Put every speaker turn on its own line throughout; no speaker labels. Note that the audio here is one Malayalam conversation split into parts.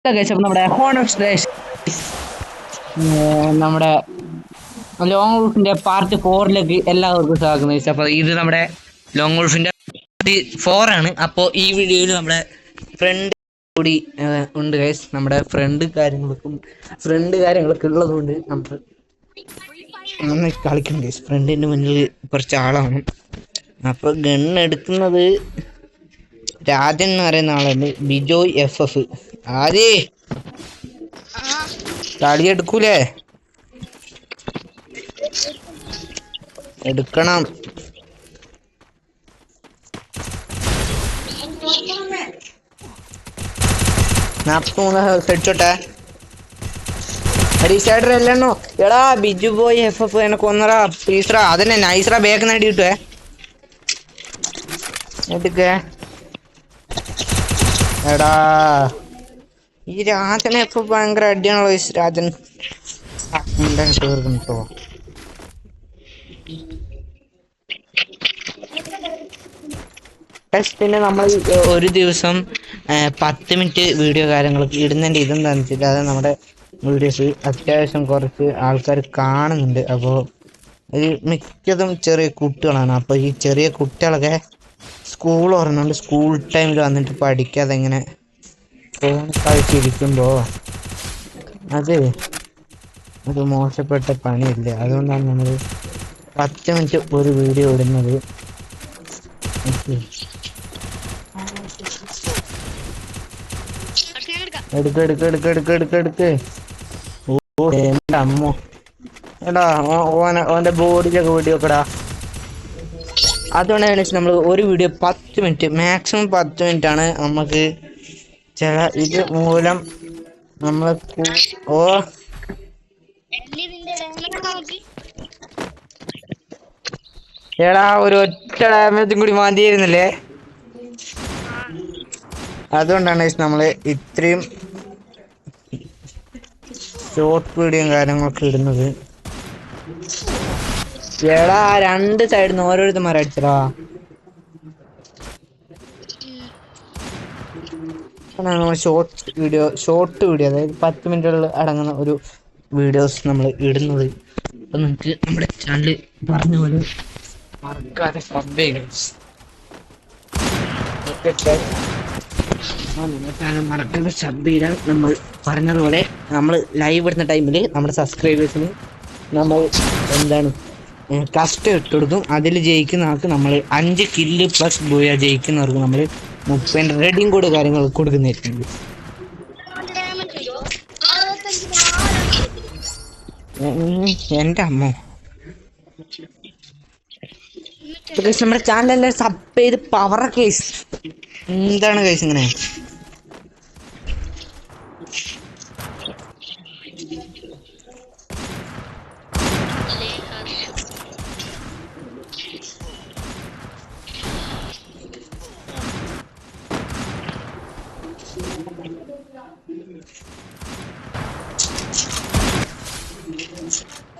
അപ്പം നമ്മുടെ ഹോണർ നമ്മുടെ ലോങ് വുൾഫിന്റെ പാർട്ട് 4ലേക്ക് എല്ലാവർക്കും സ്വാഗതം. അപ്പോൾ ഇത് നമ്മുടെ ലോങ് വുൾഫിന്റെ പാർട്ട് 4 ആണ്. അപ്പോൾ ഈ വീഡിയോയിൽ നമ്മുടെ ഫ്രണ്ട് കൂടി ഉണ്ട് ഗൈസ്. നമ്മുടെ ഫ്രണ്ട് കാര്യങ്ങളൊക്കെ ഉള്ളതുകൊണ്ട് നമ്മൾ നന്നായി കളിക്കണം ഗൈസ്. ഫ്രണ്ടിന്റെ മുന്നിൽ കുറച്ച് ആളാണ്. അപ്പോൾ ഗണ്ണ് എടുക്കുന്നത് രാജൻ എന്ന് പറയുന്ന ആളുണ്ട്. ബിജോയ് FF ആരേ കളി എടുക്കൂലേ? എടുക്കണം. ഹെഡ്ഷോട്ടെ അല്ലണ്ണോ. എടാ ബിജു ബോയ് FF എന്നെ കൊന്നറാ പ്ലീസ്റാ. അതന്നെ നൈസ്റാ. ബാക്ക് നേടി കിട്ടുവേ. എടുക്കേ എടാ. ഈ രാജൻ FF ഭയങ്കര അടിയാണല്ലോ രാജൻ. കേട്ടോ പിന്നെ നമ്മൾ ഒരു ദിവസം 10 മിനിറ്റ് വീഡിയോ കാര്യങ്ങളൊക്കെ ഇടുന്നുണ്ട്. ഇതെന്താണെന്ന് വെച്ചിട്ട് അത് നമ്മുടെ വീഡിയോസ് അത്യാവശ്യം കുറച്ച് ആൾക്കാർ കാണുന്നുണ്ട്. അപ്പോൾ ഇത് മിക്കതും ചെറിയ കുട്ടികളാണ്. അപ്പോൾ ഈ ചെറിയ കുട്ടികളൊക്കെ സ്കൂൾ ഓർമ്മയുണ്ട്. സ്കൂൾ ടൈമിൽ വന്നിട്ട് പഠിക്കാതെ ഇങ്ങനെ ഫോൺ കളിച്ചിരിക്കുമ്പോൾ അത് മോശപ്പെട്ട പണിയല്ല. അതുകൊണ്ടാണ് നമ്മൾ 10 മിനിറ്റ് ഒരു വീഡിയോ ഇടുന്നത്. എടുക്ക്. ഓ എന്റെ അമ്മോ. എടാ ഓന്റെ ബോഡിയിലൊക്കെ വീഡിയോ ഒക്കെടാ. അതുകൊണ്ടാണ് നമ്മൾ ഒരു വീഡിയോ 10 മിനിറ്റ് മാക്സിമം 10 മിനിറ്റ് ആണ്. നമുക്ക് ചില ഇത് മൂലം നമ്മൾ എടാ ഒരു ഒറ്റ ഡാമേജും കൂടി മാറ്റിയിരുന്നില്ലേ? അതുകൊണ്ടാണ് നമ്മൾ ഇത്രയും ഷോർട്ട് വീഡിയോയും കാര്യങ്ങളൊക്കെ ഇടുന്നത്. എടാ രണ്ട് സൈഡിൽ നിന്ന് ഓരോരുത്തന്മാരെ അടിച്ചടാ. ഷോർട്ട് വീഡിയോ അതായത് 10 മിനിറ്റുകളിൽ അടങ്ങുന്ന ഒരു വീഡിയോസ് നമ്മൾ ഇടുന്നത്. അപ്പം നിങ്ങൾക്ക് നമ്മുടെ ചാനൽ പറഞ്ഞ പോലെ മറക്കാതെ സബ് ചെയ്യണം. മറക്കാതെ സബ് ചെയ്താൽ നമ്മൾ പറഞ്ഞതുപോലെ നമ്മൾ ലൈവ് ഇടുന്ന ടൈമിൽ നമ്മുടെ സബ്സ്ക്രൈബേഴ്സിന് നമ്മൾ കഷ്ടം ഇട്ട് കൊടുക്കും. അതിൽ ജയിക്കുന്ന ആൾക്ക് നമ്മൾ 5 കില്ല് പ്ലസ് ബോയ ജയിക്കുന്നവർക്ക് നമ്മൾ 30 റെഡിയും കോഡ് കാര്യങ്ങൾ കൊടുക്കുന്നതായിരിക്കും. എൻ്റെ അമ്മോ. നമ്മുടെ ചാനലെല്ലാം സബ് ചെയ്ത് പവർ കേസ് എന്താണ് കേസ് ഇങ്ങനെ?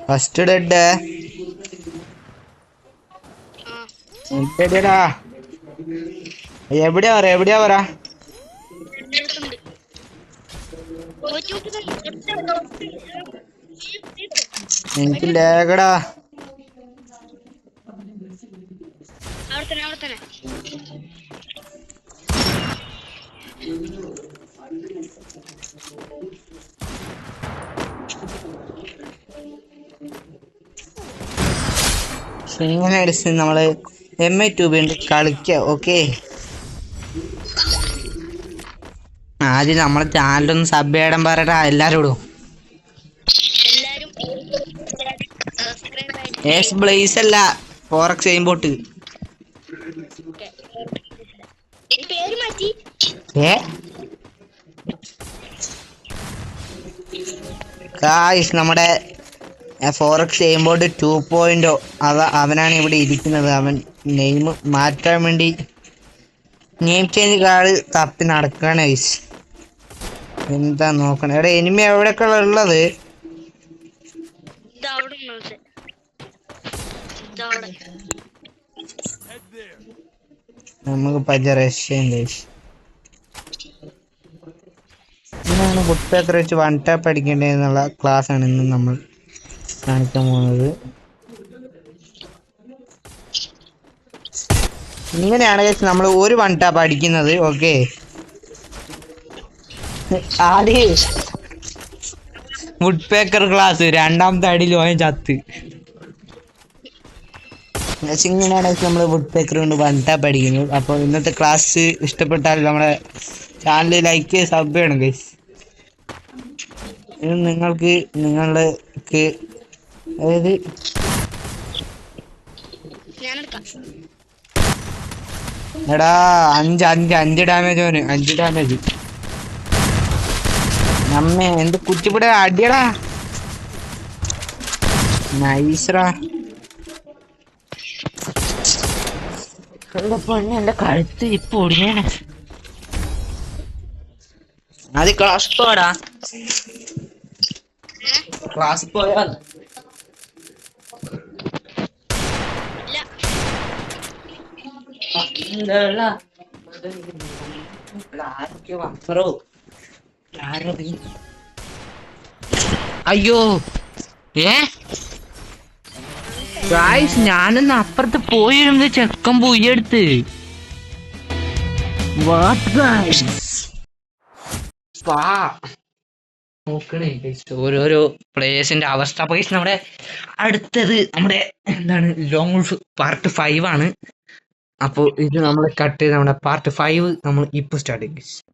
ഫസ്റ്റ് ഡെഡ് എവിടെയാ പറ. എനിക്ക് ലേഖടാ. ഇങ്ങനെ അടിച്ച് നമ്മള് MI2 കളിക്ക. ഓക്കെ, ആദ്യം നമ്മളെ ചാനലൊന്ന് സബ് ചെയ്യണം പറയട്ടാ എല്ലാരോടും. ബ്ലേസ് അല്ല, ഫോറക്സ് എയിംബോട്ട്. നമ്മുടെ ഫോറക്സ് എയിംബോട്ട് 2.0 അവനാണ് ഇവിടെ ഇരിക്കുന്നത്. അവൻ നെയിം മാറ്റാൻ വേണ്ടി നെയിം ചേഞ്ച് കാർഡ് തപ്പി നടക്കാണ്. എന്താ നോക്കണേ? എടാ എനിമി എവിടെയൊക്കെ ഉള്ളത്? നമുക്ക് പജ റഷ്യൻ എങ്ങനെയാണ് വുഡ് പേപ്പർ വെച്ച് വൺ ടാപ്പ് അടിക്കേണ്ടതെന്നുള്ള ക്ലാസ് ആണ് ഇന്ന് നമ്മൾ കാണിക്കാൻ പോകുന്നത്. ഇങ്ങനെയാണ് നമ്മൾ ഒരു വൺ ടാപ്പ് അടിക്കുന്നത്. ഓക്കെ, ആദ്യം വുഡ് പേക്കർ ക്ലാസ്, രണ്ടാമത്തെ അടിയിൽ പോയ ചത്ത്. ഇങ്ങനെയാണ് നമ്മൾ വുഡ് പേക്കർ കൊണ്ട് വൺ ടാപ്പ് അടിക്കുന്നത്. അപ്പോൾ ഇന്നത്തെ ക്ലാസ് ഇഷ്ടപ്പെട്ടാൽ നമ്മുടെ ചാനൽ ലൈക്ക് സബ് ചെയ്യണം ഗൈസ്. ഇത് നിങ്ങൾക്ക് അതായത് എടാ 5 ഡാമേജ് ഓന്, 5 ഡാമേജ്. നമ്മെ എന്ത് കുറ്റിപ്പിട അടിയടാ, നൈസ്രാ. എന്റെ കഴുത്ത് ഇപ്പൊ ഒടിയാണ്. അത് ക്ലാസ് പോടാ, ക്ലാസ് പോയാ അയ്യോ ഗായ്സ്, ഞാനൊന്ന് അപ്പുറത്ത് പോയിരുന്നത് ചെക്കൻ പോയെടുത്ത്. നോക്കണേ ഓരോരോ പ്ലേയേഴ്സിന്റെ അവസ്ഥ. പൈസ നമ്മുടെ അടുത്തത് നമ്മുടെ എന്താണ് ലോങ് വുൾഫ് പാർട്ട് 5 ആണ്. അപ്പോൾ ഇത് നമ്മൾ കട്ട് ചെയ്ത് നമ്മുടെ പാർട്ട് 5 നമ്മൾ ഇപ്പൊ സ്റ്റാർട്ട് ചെയ്യും.